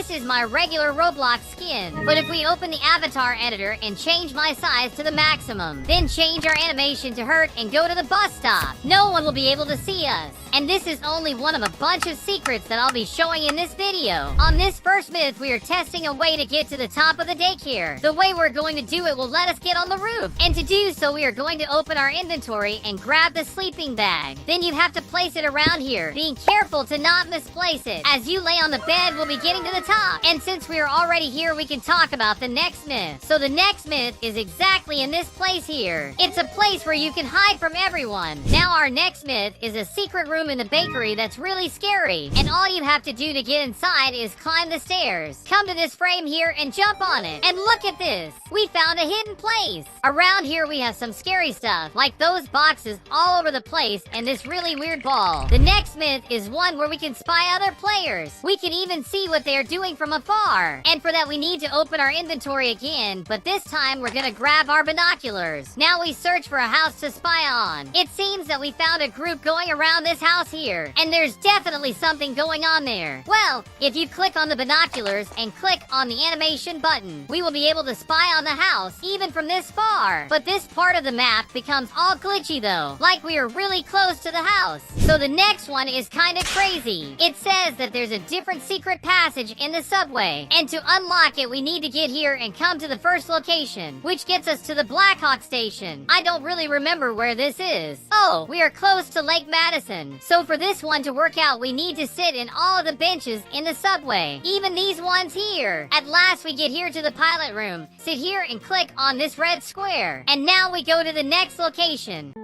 this is my regular Roblox skin. But if we open the avatar editor and change my size to the maximum, then change our animation to hurt and go to the bus stop, no one will be able to see us. And this is only one of a bunch of secrets that I'll be showing in this video. On this first myth, we are testing a way to get to the top of the daycare. The way we're going to do it will let us get on the roof. And to do so, we are going to open our inventory and grab the sleeping bag. Then you have to place it around here, being careful to not misplace it. As you lay on the bed, we'll be getting to the top. And since we are already here, we can talk about the next myth. So the next myth is exactly in this place here. It's a place where you can hide from everyone. Now our next myth is a secret room in the bakery that's really scary. And all you have to do to get inside is climb the stairs. Come to this frame here and jump on it. And look at this. We found a hidden place. Around here we have some scary stuff, like those boxes all over the place and this really weird ball. The next myth is one where we can spy other players. We can even see what they are doing from afar. And for that we need to open our inventory again, but this time we're gonna grab our binoculars. Now we search for a house to spy on. It seems that we found a group going around this house here, and there's definitely something going on there. Well, if you click on the binoculars and click on the animation button, we will be able to spy on the house even from this far. But this part of the map becomes all glitchy though, like we are really close to the house. So the next one is kind of crazy. It says that there's a different secret passage in the subway, and to unlock it we need to get here and come to the first location, which gets us to the Blackhawk station. I don't really remember where this is. Oh, we are close to Lake Madison. So for this one to work out, we need to sit in all of the benches in the subway, even these ones here. At last we get here to the pilot room. Sit here and click on this red square. And now we go to the next location.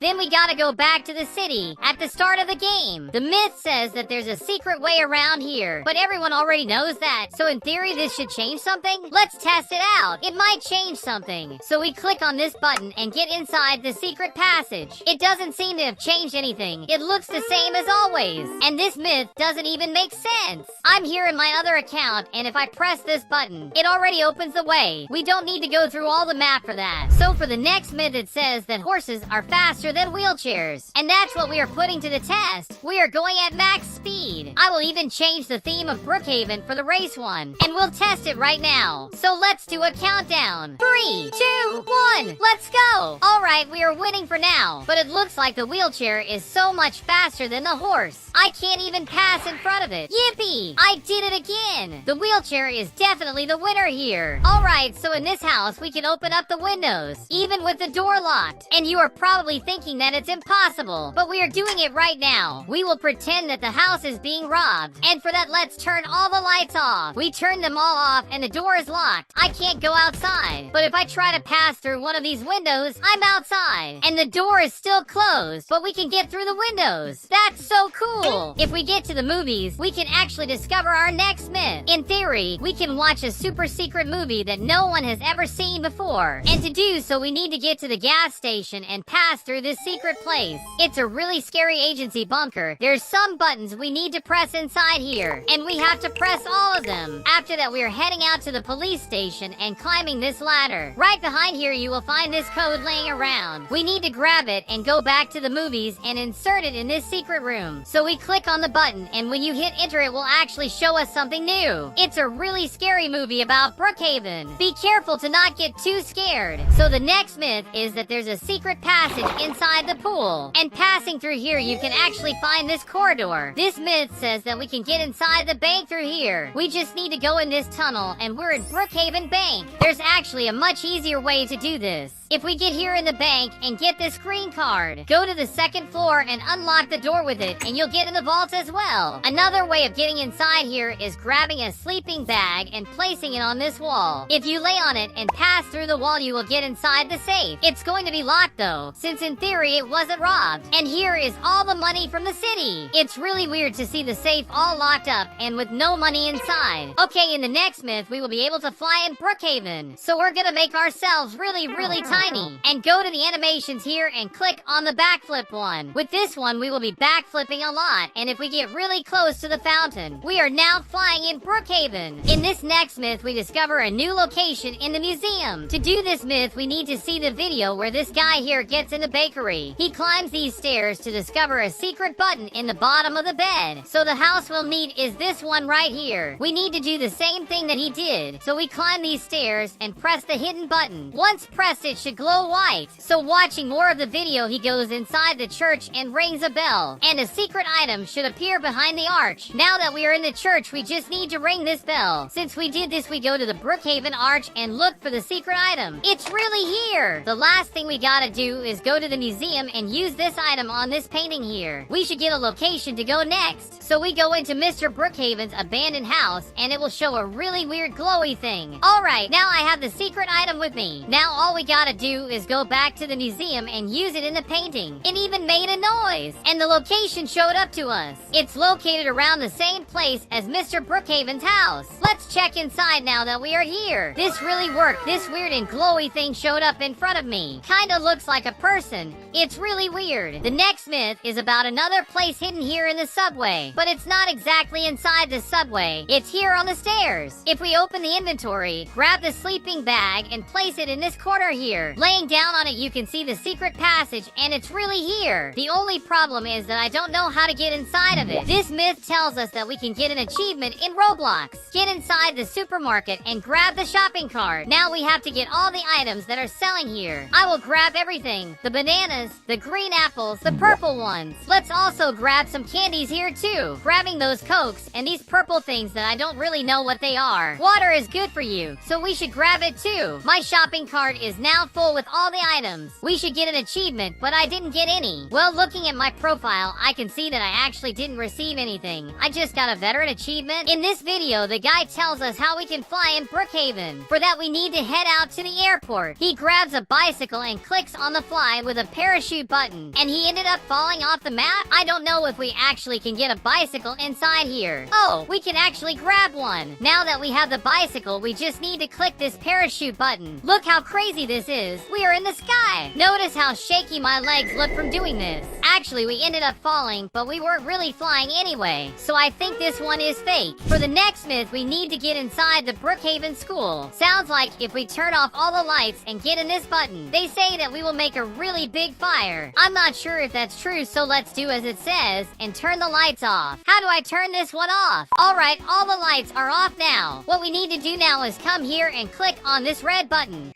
Then we gotta go back to the city at the start of the game. The myth says that there's a secret way around here, but everyone already knows that. So in theory, this should change something? Let's test it out. It might change something. So we click on this button and get inside the secret passage. It doesn't seem to have changed anything. It looks the same as always. And this myth doesn't even make sense. I'm here in my other account, and if I press this button, it already opens the way. We don't need to go through all the map for that. So for the next myth, it says that horses are faster than wheelchairs. And that's what we are putting to the test. We are going at max speed. I will even change the theme of Brookhaven for the race one. And we'll test it right now. So let's do a countdown. 3, 2, 1, let's go. Alright, we are winning for now. But it looks like the wheelchair is so much faster than the horse. I can't even pass in front of it. Yippee! I did it again. The wheelchair is definitely the winner here. Alright, so in this house, we can open up the windows, even with the door locked. And you are probably thinking that it's impossible, but we are doing it right now. We will pretend that the house is being robbed. And for that, let's turn all the lights off. We turn them all off and the door is locked. I can't go outside. But if I try to pass through one of these windows, I'm outside. And the door is still closed, but we can get through the windows. That's so cool. If we get to the movies, we can actually discover our next myth. In theory, we can watch a super secret movie that no one has ever seen before. And to do so, we need to get to the gas station and pass through this secret place. It's a really scary agency bunker. There's some buttons we need to press inside here, and we have to press all of them. After that, we are heading out to the police station and climbing this ladder. Right behind here, you will find this code laying around. We need to grab it and go back to the movies and insert it in this secret room. So we click on the button, and when you hit enter, it will actually show us something new. It's a really scary movie about Brookhaven. Be careful to not get too scared. So the next myth is that there's a secret passage inside the pool. And passing through here, you can actually find this corridor. This myth says that we can get inside the bank through here. We just need to go in this tunnel, and we're in Brookhaven Bank. There's actually a much easier way to do this. If we get here in the bank and get this green card, go to the second floor and unlock the door with it, and you'll get in the vault as well. Another way of getting inside here is grabbing a sleeping bag and placing it on this wall. If you lay on it and pass through the wall, you will get inside the safe. It's going to be locked though, since in theory it wasn't robbed. And here is all the money from the city. It's really weird to see the safe all locked up and with no money inside. Okay, in the next myth, we will be able to fly in Brookhaven. So we're gonna make ourselves really tiny shiny. And go to the animations here and click on the backflip one. With this one, we will be backflipping a lot, and if we get really close to the fountain, we are now flying in Brookhaven. In this next myth, we discover a new location in the museum. To do this myth, we need to see the video where this guy here gets in the bakery. He climbs these stairs to discover a secret button in the bottom of the bed. So the house we'll need is this one right here. We need to do the same thing that he did. So we climb these stairs and press the hidden button. Once pressed, it should glow white. So watching more of the video, he goes inside the church and rings a bell. And a secret item should appear behind the arch. Now that we are in the church, we just need to ring this bell. Since we did this, we go to the Brookhaven arch and look for the secret item. It's really here! The last thing we gotta do is go to the museum and use this item on this painting here. We should get a location to go next. So we go into Mr. Brookhaven's abandoned house, and it will show a really weird glowy thing. Alright, now I have the secret item with me. Now all we gotta do is go back to the museum and use it in the painting. It even made a noise, and the location showed up to us. It's located around the same place as Mr. Brookhaven's house. Let's check inside now that we are here. This really worked. This weird and glowy thing showed up in front of me. Kinda looks like a person. It's really weird. The next myth is about another place hidden here in the subway, but it's not exactly inside the subway. It's here on the stairs. If we open the inventory, grab the sleeping bag and place it in this corner here. Laying down on it, you can see the secret passage, and it's really here. The only problem is that I don't know how to get inside of it. This myth tells us that we can get an achievement in Roblox. Get inside the supermarket and grab the shopping cart. Now we have to get all the items that are selling here. I will grab everything. The bananas, the green apples, the purple ones. Let's also grab some candies here too. Grabbing those Cokes and these purple things that I don't really know what they are. Water is good for you, so we should grab it too. My shopping cart is now full with all the items. We should get an achievement, but I didn't get any. Well, looking at my profile, I can see that I actually didn't receive anything. I just got a veteran achievement. In this video, the guy tells us how we can fly in Brookhaven. For that, we need to head out to the airport. He grabs a bicycle and clicks on the fly with a parachute button, and he ended up falling off the map. I don't know if we actually can get a bicycle inside here. Oh, we can actually grab one. Now that we have the bicycle, we just need to click this parachute button. Look how crazy this is. We are in the sky. Notice how shaky my legs look from doing this. Actually, we ended up falling, but we weren't really flying anyway. So I think this one is fake. For the next myth, we need to get inside the Brookhaven school. Sounds like if we turn off all the lights and get in this button, they say that we will make a really big fire. I'm not sure if that's true, so let's do as it says and turn the lights off. How do I turn this one off? Alright, all the lights are off now. What we need to do now is come here and click on this red button.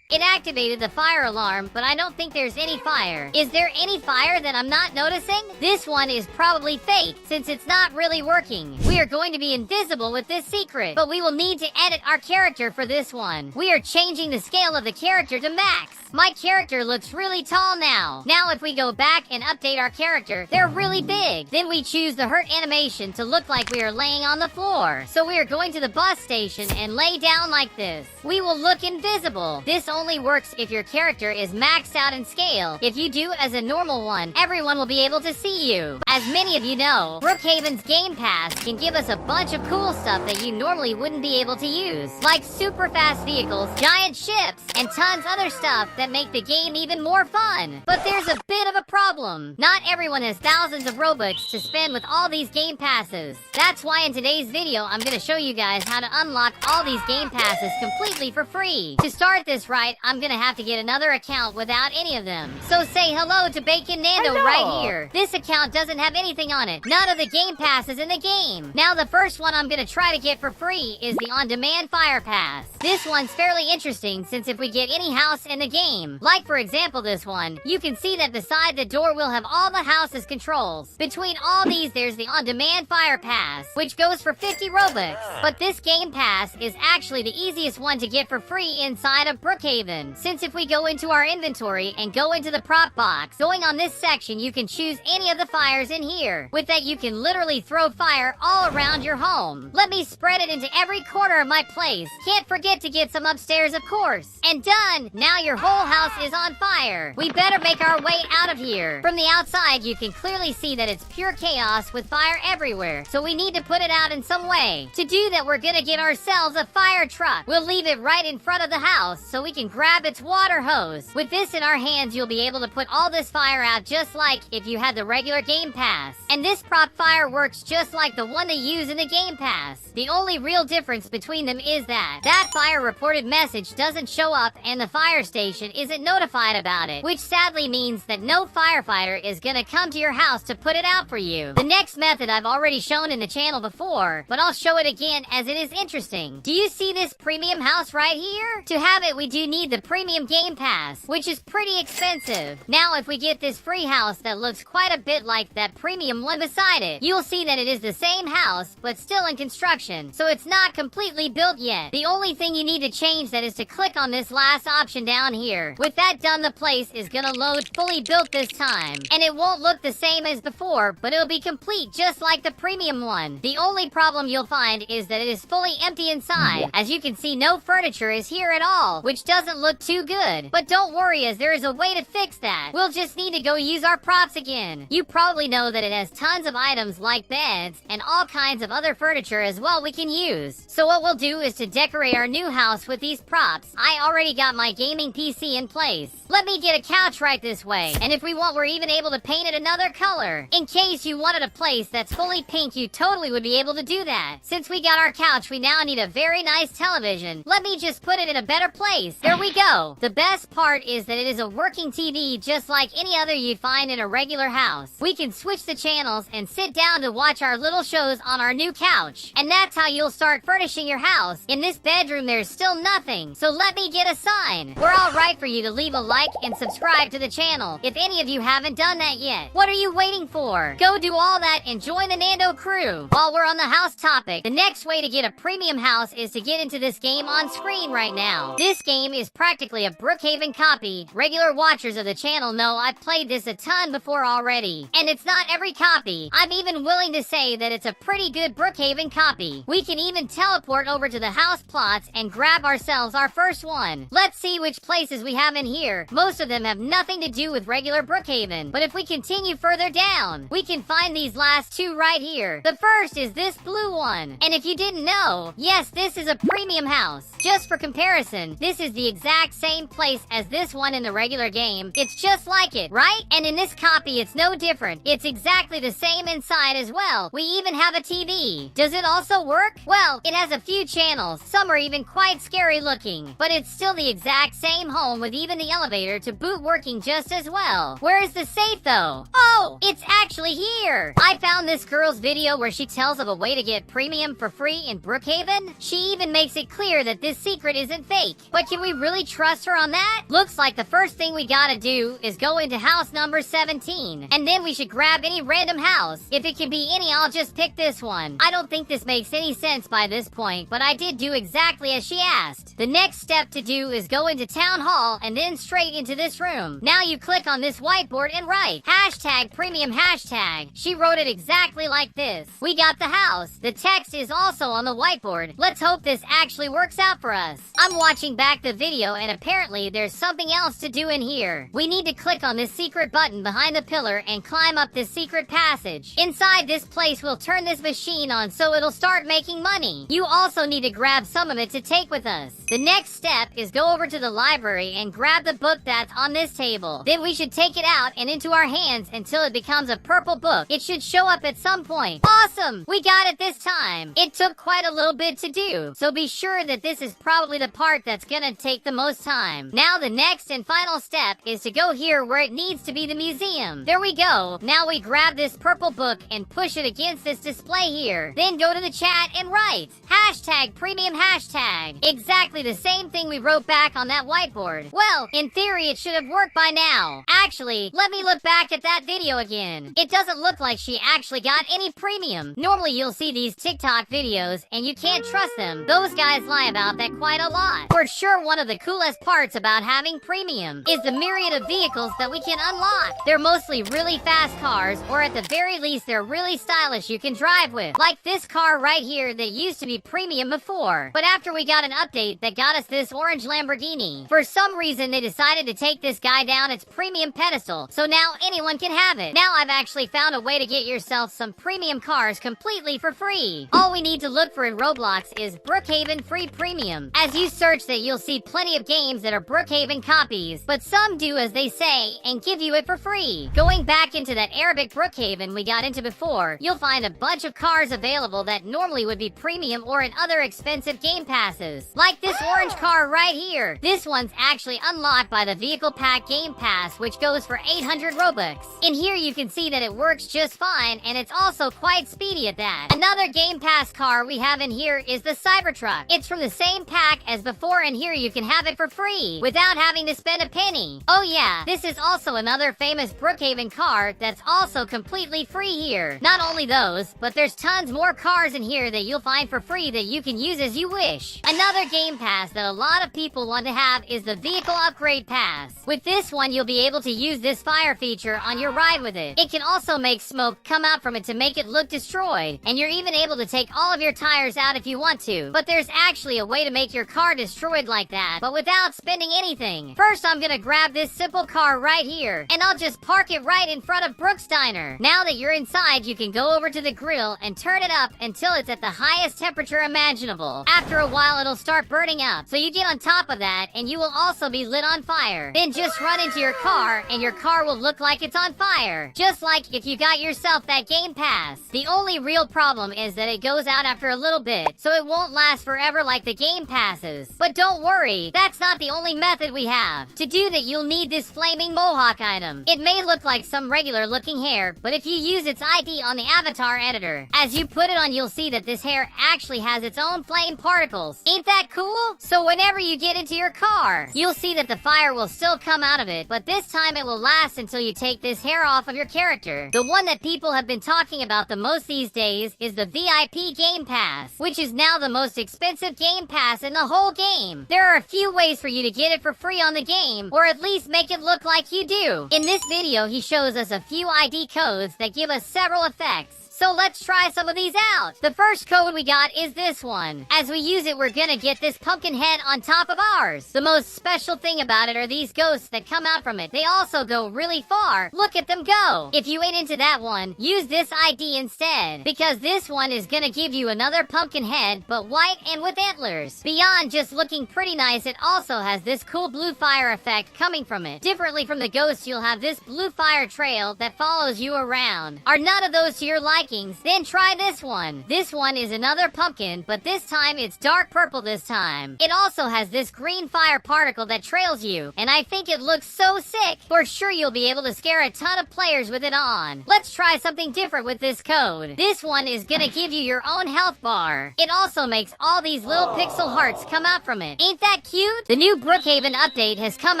It activated the fire alarm, but I don't think there's any fire. Is there any fire that I'm not noticing? This one is probably fake, since it's not really working. We are going to be invisible with this secret, but we will need to edit our character for this one. We are changing the scale of the character to max. My character looks really tall now. Now if we go back and update our character, they're really big. Then we choose the hurt animation to look like we are laying on the floor. So we are going to the bus station and lay down like this. We will look invisible. This only works if your character is maxed out in scale. If you do as a normal one, everyone will be able to see you. As many of you know, Brookhaven's Game Pass can give us a bunch of cool stuff that you normally wouldn't be able to use, like super fast vehicles, giant ships, and tons other stuff that make the game even more fun. But there's a bit of a problem. Not everyone has thousands of Robux to spend with all these Game Passes. That's why in today's video, I'm gonna show you guys how to unlock all these Game Passes completely for free. To start this right, I'm gonna have to get another account without any of them. So say hello to Bacon Nando right here. This account doesn't have anything on it. None of the Game Passes in the game. Now the first one I'm gonna try to get for free is the On-Demand Fire Pass. This one's fairly interesting since if we get any house in the game, like for example this one, you can see that beside the door will have all the house's controls. Between all these there's the On-Demand Fire Pass, which goes for 50 Robux. But this Game Pass is actually the easiest one to get for free inside of Brookhaven. Since if we go into our inventory and go into the prop box, going on this section you can choose any of the fires in here. With that you can literally throw fire all around your home. Let me spread it into every corner of my place. Can't forget to get some upstairs of course. And done! Now your whole house is on fire. We better make our way out of here. From the outside you can clearly see that it's pure chaos with fire everywhere. So we need to put it out in some way. To do that we're gonna get ourselves a fire truck. We'll leave it right in front of the house so we can can grab its water hose. With this in our hands, you'll be able to put all this fire out just like if you had the regular Game Pass. And this prop fire works just like the one they use in the Game Pass. The only real difference between them is that fire reported message doesn't show up and the fire station isn't notified about it, which sadly means that no firefighter is gonna come to your house to put it out for you. The next method I've already shown in the channel before, but I'll show it again as it is interesting. Do you see this premium house right here? To have it, we do need the premium Game Pass, which is pretty expensive. Now, if we get this free house that looks quite a bit like that premium one beside it, you'll see that it is the same house, but still in construction, so it's not completely built yet. The only thing you need to change that is to click on this last option down here. With that done, the place is gonna load fully built this time, and it won't look the same as before, but it'll be complete just like the premium one. The only problem you'll find is that it is fully empty inside. As you can see, no furniture is here at all, which doesn't look too good. But don't worry, as there is a way to fix that. We'll just need to go use our props again. You probably know that it has tons of items like beds and all kinds of other furniture as well we can use. So what we'll do is to decorate our new house with these props. I already got my gaming PC in place. Let me get a couch right this way. And if we want, we're even able to paint it another color. In case you wanted a place that's fully pink, you totally would be able to do that. Since we got our couch, we now need a very nice television. Let me just put it in a better place. There we go. The best part is that it is a working TV just like any other you'd find in a regular house. We can switch the channels and sit down to watch our little shows on our new couch. And that's how you'll start furnishing your house. In this bedroom, there's still nothing. So let me get a sign. We're all right for you to leave a like and subscribe to the channel if any of you haven't done that yet. What are you waiting for? Go do all that and join the Nando crew. While we're on the house topic, the next way to get a premium house is to get into this game on screen right now. This game is practically a Brookhaven copy. Regular watchers of the channel know I've played this a ton before already. And it's not every copy. I'm even willing to say that it's a pretty good Brookhaven copy. We can even teleport over to the house plots and grab ourselves our first one. Let's see which places we have in here. Most of them have nothing to do with regular Brookhaven, but if we continue further down, we can find these last two right here. The first is this blue one. And if you didn't know, yes, this is a premium house. Just for comparison, this is the exact same place as this one in the regular game. It's just like it, right? And in this copy, it's no different. It's exactly the same inside as well. We even have a TV. Does it also work? Well, it has a few channels. Some are even quite scary looking. But it's still the exact same home with even the elevator to boot working just as well. Where is the safe though? Oh, it's actually here. I found this girl's video where she tells of a way to get premium for free in Brookhaven. She even makes it clear that this secret isn't fake. But can we really trust her on that? Looks like the first thing we gotta do is go into house number 17. And then we should grab any random house. If it can be any, I'll just pick this one. I don't think this makes any sense by this point, but I did do exactly as she asked. The next step to do is go into town hall and then straight into this room. Now you click on this whiteboard and write hashtag premium hashtag. She wrote it exactly like this. We got the house. The text is also on the whiteboard. Let's hope this actually works out for us. I'm watching back the video and apparently there's something else to do in here. We need to click on this secret button behind the pillar and climb up this secret passage. Inside this place, we'll turn this machine on so it'll start making money. You also need to grab some of it to take with us. The next step is go over to the library and grab the book that's on this table. Then we should take it out and into our hands until it becomes a purple book. It should show up at some point. Awesome! We got it this time. It took quite a little bit to do, so be sure that this is probably the part that's gonna take the most time. Now the next and final step is to go here where it needs to be the museum. There we go. Now we grab this purple book and push it against this display here. Then go to the chat and write hashtag premium hashtag. Exactly the same thing we wrote back on that whiteboard. Well, in theory, it should have worked by now. Actually, let me look back at that video again. It doesn't look like she actually got any premium. Normally, you'll see these TikTok videos and you can't trust them. Those guys lie about that quite a lot. For sure, one of the coolest parts about having premium is the myriad of vehicles that we can unlock. They're mostly really fast cars, or at the very least, they're really stylish you can drive with. Like this car right here that used to be premium before. But after we got an update that got us this orange Lamborghini, for some reason they decided to take this guy down its premium pedestal, so now anyone can have it. Now I've actually found a way to get yourself some premium cars completely for free. All we need to look for in Roblox is Brookhaven Free Premium. As you search that, you'll see plenty of games that are Brookhaven copies, but some do as they say and give you it for free. Going back into that Arabic Brookhaven we got into before, you'll find a bunch of cars available that normally would be premium or in other expensive game passes. Like this orange car right here. This one's actually unlocked by the Vehicle Pack Game Pass, which goes for 800 Robux. In here you can see that it works just fine, and it's also quite speedy at that. Another Game Pass car we have in here is the Cybertruck. It's from the same pack as before, and here you can have it for free without having to spend a penny. Oh yeah, this is also another famous Brookhaven car that's also completely free here. Not only those, but there's tons more cars in here that you'll find for free that you can use as you wish. Another Game Pass that a lot of people want to have is the Vehicle Upgrade Pass. With this one, you'll be able to use this fire feature on your ride with it. It can also make smoke come out from it to make it look destroyed, and you're even able to take all of your tires out if you want to. But there's actually a way to make your car destroyed like that, but without spending anything. First, I'm gonna grab this simple car right here, and I'll just park it right in front of Brooks Diner. Now that you're inside, you can go over to the grill and turn it up until it's at the highest temperature imaginable. After a while, it'll start burning up, so you get on top of that, and you will also be lit on fire. Then just run into your car, and your car will look like it's on fire. Just like if you got yourself that Game Pass. The only real problem is that it goes out after a little bit, so it won't last forever like the Game Passes. But don't worry, that's not the only method we have. To do that, you'll need this flaming mohawk item. It may look like some regular looking hair, but if you use its ID on the avatar editor, as you put it on, you'll see that this hair actually has its own flame particles. Ain't that cool? So whenever you get into your car, you'll see that the fire will still come out of it, but this time it will last until you take this hair off of your character. The one that people have been talking about the most these days is the VIP Game Pass, which is now the most expensive Game Pass in the whole game. There are a few ways for you to get it for free on the game, or at least make it look like you do. In this video, he shows us a few ID codes that give us several effects. So let's try some of these out. The first code we got is this one. As we use it, we're gonna get this pumpkin head on top of ours. The most special thing about it are these ghosts that come out from it. They also go really far. Look at them go. If you ain't into that one, use this ID instead, because this one is gonna give you another pumpkin head, but white and with antlers. Beyond just looking pretty nice, it also has this cool blue fire effect coming from it. Differently from the ghosts, you'll have this blue fire trail that follows you around. Are none of those to your liking? Then try this one. This one is another pumpkin, but this time it's dark purple this time. It also has this green fire particle that trails you, and I think it looks so sick. For sure you'll be able to scare a ton of players with it on. Let's try something different with this code. This one is gonna give you your own health bar. It also makes all these little pixel hearts come out from it. Ain't that cute? The new Brookhaven update has come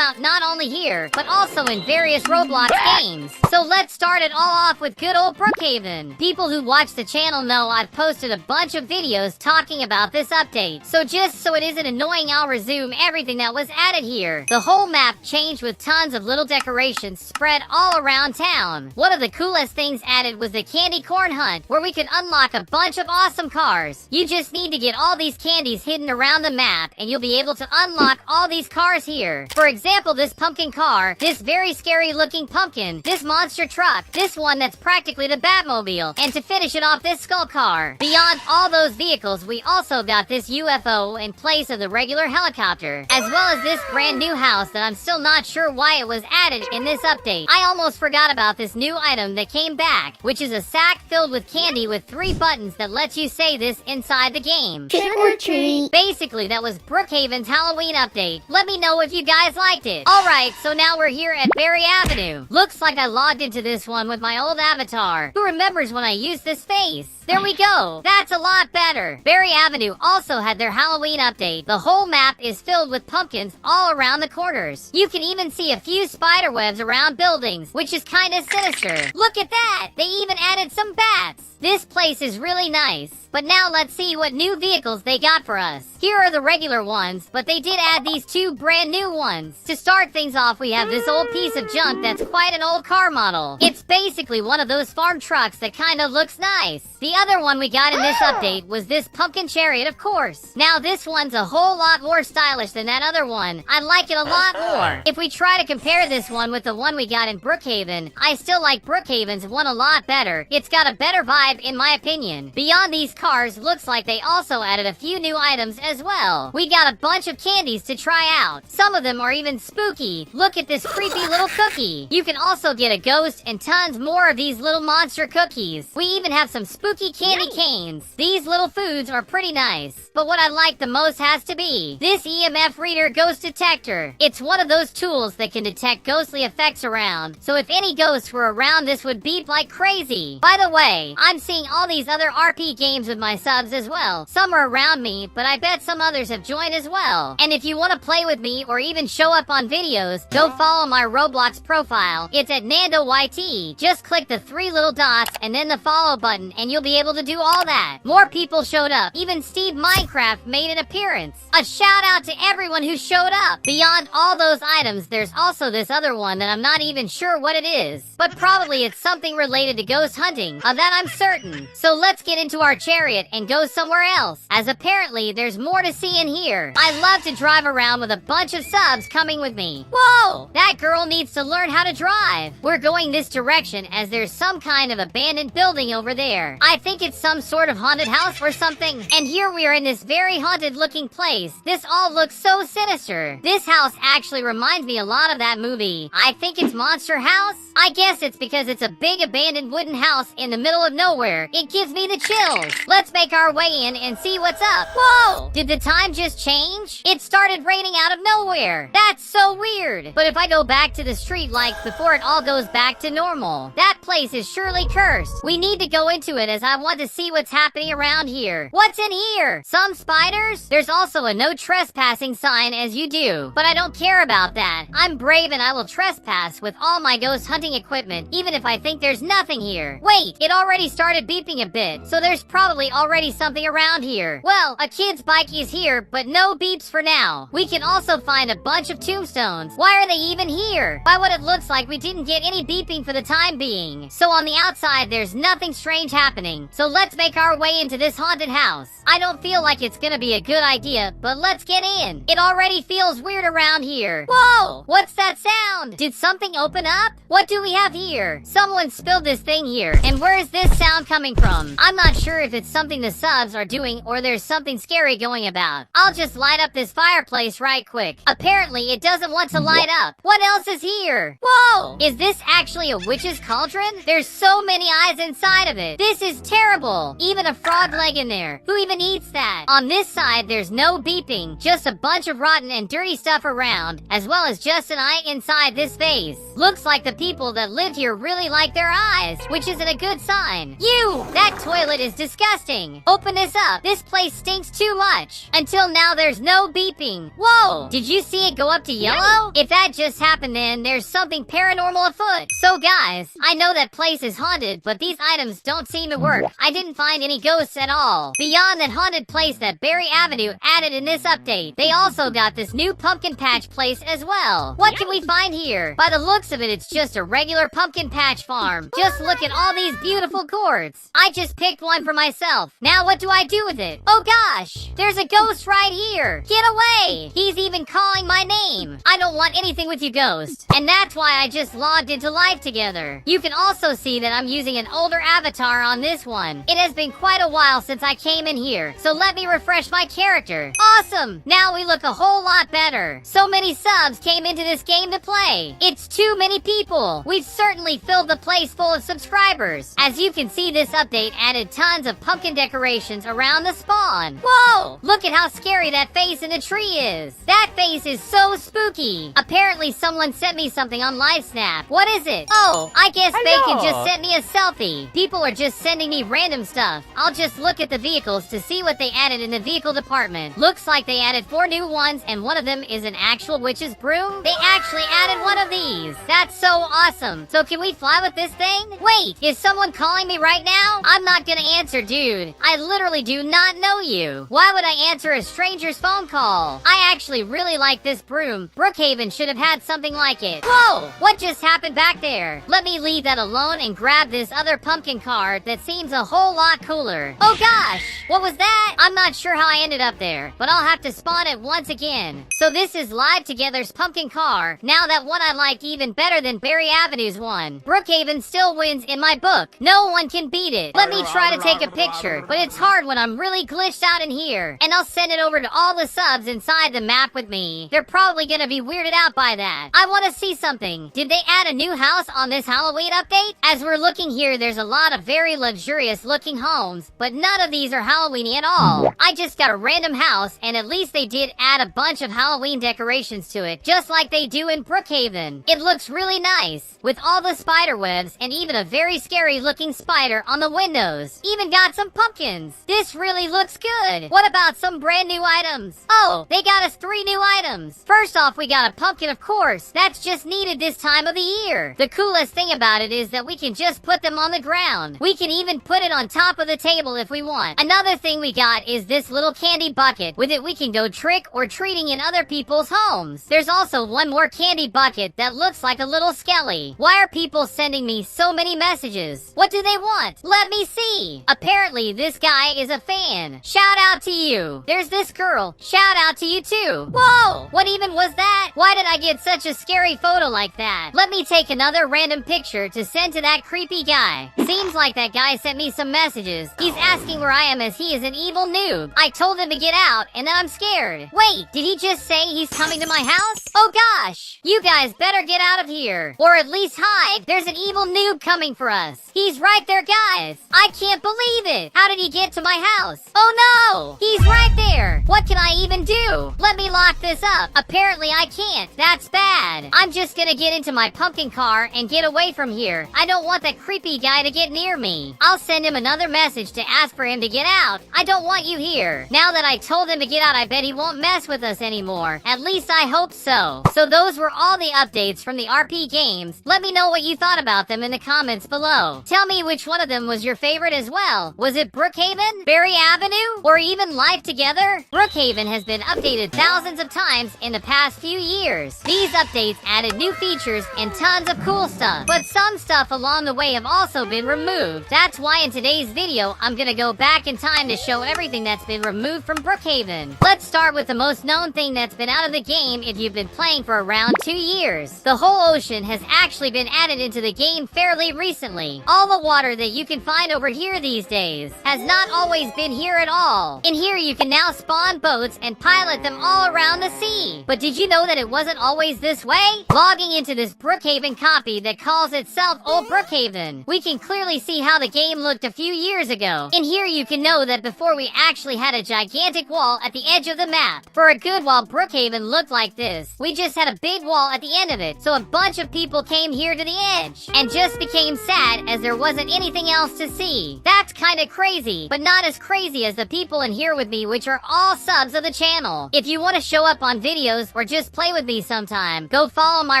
out not only here, but also in various Roblox games. So let's start it all off with good old Brookhaven. People who watch the channel know I've posted a bunch of videos talking about this update. So just so it isn't annoying, I'll resume everything that was added here. The whole map changed with tons of little decorations spread all around town. One of the coolest things added was the candy corn hunt, where we could unlock a bunch of awesome cars. You just need to get all these candies hidden around the map, and you'll be able to unlock all these cars here. For example, this pumpkin car, this very scary looking pumpkin, this monster truck, this one that's practically the Batmobile, and to finish it off, this skull car. Beyond all those vehicles, we also got this UFO in place of the regular helicopter, as well as this brand new house that I'm still not sure why it was added in this update. I almost forgot about this new item that came back, which is a sack filled with candy with 3 buttons that lets you say this inside the game. Trick or treat. Basically, that was Brookhaven's Halloween update. Let me know if you guys liked it. Alright, so now we're here at Berry Avenue. Looks like I logged into this one with my old avatar. Who remembers when I used this face? There we go. That's a lot better. Berry Avenue also had their Halloween update. The whole map is filled with pumpkins all around the corners. You can even see a few spider webs around buildings, which is kinda sinister. Look at that! They even added some bats. This place is really nice. But now let's see what new vehicles they got for us. Here are the regular ones, but they did add these 2 brand new ones. To start things off, we have this old piece of junk that's quite an old car model. It's basically one of those farm trucks that kind of looks nice. The other one we got in this update was this pumpkin chariot, of course. Now this one's a whole lot more stylish than that other one. I like it a lot more. If we try to compare this one with the one we got in Brookhaven, I still like Brookhaven's one a lot better. It's got a better vibe in my opinion. Beyond these cars looks like they also added a few new items as well. We got a bunch of candies to try out. Some of them are even spooky. Look at this creepy little cookie. You can also get a ghost and tons more of these little monster cookies. We even have some spooky candy canes. These little foods are pretty nice. But what I like the most has to be this EMF reader ghost detector. It's one of those tools that can detect ghostly effects around. So if any ghosts were around, this would beep like crazy. By the way, I'm seeing all these other RP games with my subs as well. Some are around me, but I bet some others have joined as well. And if you want to play with me or even show up on videos, go follow my Roblox profile. It's at NandoYT. Just click the 3 little dots and then the follow button and you'll be able to do all that. More people showed up. Even Steve Minecraft made an appearance. A shout out to everyone who showed up. Beyond all those items, there's also this other one that I'm not even sure what it is. But probably it's something related to ghost hunting. Of that I'm certain. So let's get into our chariot and go somewhere else, as apparently there's more to see in here. I love to drive around with a bunch of subs coming with me. Whoa! That girl needs to learn how to drive. We're going this direction as there's some kind of abandoned building over there. I think it's some sort of haunted house or something. And here we are in this very haunted looking place. This all looks so sinister. This house actually reminds me a lot of that movie. I think it's Monster House. I guess it's because it's a big abandoned wooden house in the middle of nowhere. It gives me the chills. Let's make our way in and see what's up. Whoa! Did the time just change? It started raining out of nowhere. That's so weird. But if I go back to the street like before it all goes back to normal, that place is surely cursed. We need to go into it as I want to see what's happening around here. What's in here? Some spiders? There's also a no trespassing sign as you do, but I don't care about that. I'm brave and I will trespass with all my ghost hunting equipment, even if I think there's nothing here. Wait, it already started beeping a bit, so there's probably already something around here. Well, a kid's bike is here, but no beeps for now. We can also find a bunch of tombstones. Why are they even here? By what it looks like, we didn't get any beeping for the time being. So on the outside, there's nothing strange happening. So let's make our way into this haunted house. I don't feel like it's gonna be a good idea, but let's get in. It already feels weird around here. Whoa! What's that sound? Did something open up? What do we have here? Someone spilled this thing here. And where is this sound coming from? I'm not sure if it's something the subs are doing or there's something scary going about. I'll just light up this fireplace right quick. Apparently, it doesn't want to light up. What else is here? Whoa! Is this actually a witch's cauldron? There's so many eyes inside of it. This is terrible. Even a frog leg in there. Who even eats that? On this side, there's no beeping. Just a bunch of rotten and dirty stuff around, as well as just an eye inside this vase. Looks like the people that live here really like their eyes, which isn't a good sign. You! That toilet is disgusting. Open this up. This place stinks too much. Until now, there's no beeping. Whoa! Did you see it go up to yellow? If that just happened, then there's something paranormal afoot. So guys, I know that place is haunted, but these items don't seem to work. I didn't find any ghosts at all. Beyond that haunted place that Berry Avenue added in this update, they also got this new pumpkin patch place as well. What can we find here? By the looks of it, it's just a regular pumpkin patch farm. Just look at all these beautiful gourds. I just picked one for myself. Now what do I do with it? Oh gosh, there's a ghost right here. Get away. He's even calling my name. I don't want anything with you, ghost. And that's why I just logged into Life Together. You can also see that I'm using an older avatar on this one. It has been quite a while since I came in here, so let me refresh my character. Awesome! Now we look a whole lot better. So many subs came into this game to play. It's too many people. We've certainly filled the place full of subscribers. As you can see, this update added tons of pumpkin decorations around the spawn. Whoa! Look at how scary that face in the tree is. That face is so spooky. Apparently someone sent me something on LiveSnap. What is it? Oh, I guess Bacon just sent me a selfie. People are just sending me random stuff. I'll just look at the vehicles to see what they added in the vehicle department. Looks like they added 4 new ones and one of them is an actual witch's broom. They actually added one of these. That's so awesome. So can we fly with this thing? Wait, is someone calling me right now? I'm not gonna answer, dude. I literally do not know you. Why would I answer a stranger's phone call? I actually really like this broom. Brookhaven should have had something like it. Whoa! What just happened back there? Let me leave that alone and grab this other pumpkin car that seems a whole lot cooler. Oh gosh! What was that? I'm not sure how I ended up there, but I'll have to spawn it once again. So this is Live Together's pumpkin car. Now that one I like even better than Berry Avenue's one. Brookhaven still wins in my book. No one can beat it. Let me try to take a pic picture, but it's hard when I'm really glitched out in here. And I'll send it over to all the subs inside the map with me. They're probably gonna be weirded out by that. I want to see something. Did they add a new house on this Halloween update? As we're looking here, there's a lot of very luxurious looking homes, but none of these are Halloweeny at all. I just got a random house, and at least they did add a bunch of Halloween decorations to it, just like they do in Brookhaven. It looks really nice, with all the spider webs and even a very scary looking spider on the windows. Even got some pumpkins. This really looks good. What about some brand new items? Oh, they got us 3 new items. First off, we got a pumpkin, of course. That's just needed this time of the year. The coolest thing about it is that we can just put them on the ground. We can even put it on top of the table if we want. Another thing we got is this little candy bucket. With it, we can go trick or treating in other people's homes. There's also one more candy bucket that looks like a little skelly. Why are people sending me so many messages? What do they want? Let me see. Apparently, this guy is a fan. Shout out to you. There's this girl. Shout out to you too. Whoa! What even was that? Why did I get such a scary photo like that? Let me take another random picture to send to that creepy guy. Seems like that guy sent me some messages. He's asking where I am as he is an evil noob. I told him to get out, and then I'm scared. Wait, did he just say he's coming to my house? Oh gosh! You guys better get out of here. Or at least hide. There's an evil noob coming for us. He's right there, guys. I can't believe it. How did he get to my house? Oh no! He's right there. What can I even do? Let me lock this up. Apparently I can't. That's bad. I'm just gonna get into my pumpkin car and get away from here. I don't want that creepy guy to get near me. I'll send him another message to ask for him to get out. I don't want you here. Now that I told him to get out, I bet he won't mess with us anymore. At least I hope so. So those were all the updates from the RP games. Let me know what you thought about them in the comments below. Tell me which one of them was your favorite as well. Was it Brookhaven, Berry Avenue, or even Life Together? Brookhaven has been updated thousands of times in the past few years. These updates added new features and tons of cool stuff, but some stuff along the way have also been removed. That's why in today's video, I'm gonna go back in time to show everything that's been removed from Brookhaven. Let's start with the most known thing that's been out of the game if you've been playing for around 2 years. The whole ocean has actually been added into the game fairly recently. All the water that you can find over here these days has not always been here at all. In here you can now spawn boats and pilot them all around the sea. But did you know that it wasn't always this way? Logging into this Brookhaven copy that calls itself Old Brookhaven, we can clearly see how the game looked a few years ago. In here you can know that before we actually had a gigantic wall at the edge of the map. For a good while Brookhaven looked like this. We just had a big wall at the end of it, so a bunch of people came here to the edge and just became sad as there wasn't anything else to see. That's kinda crazy, but not as crazy as the people in here with me, which are all subs of the channel. If you want to show up on videos or just play with me sometime, go follow my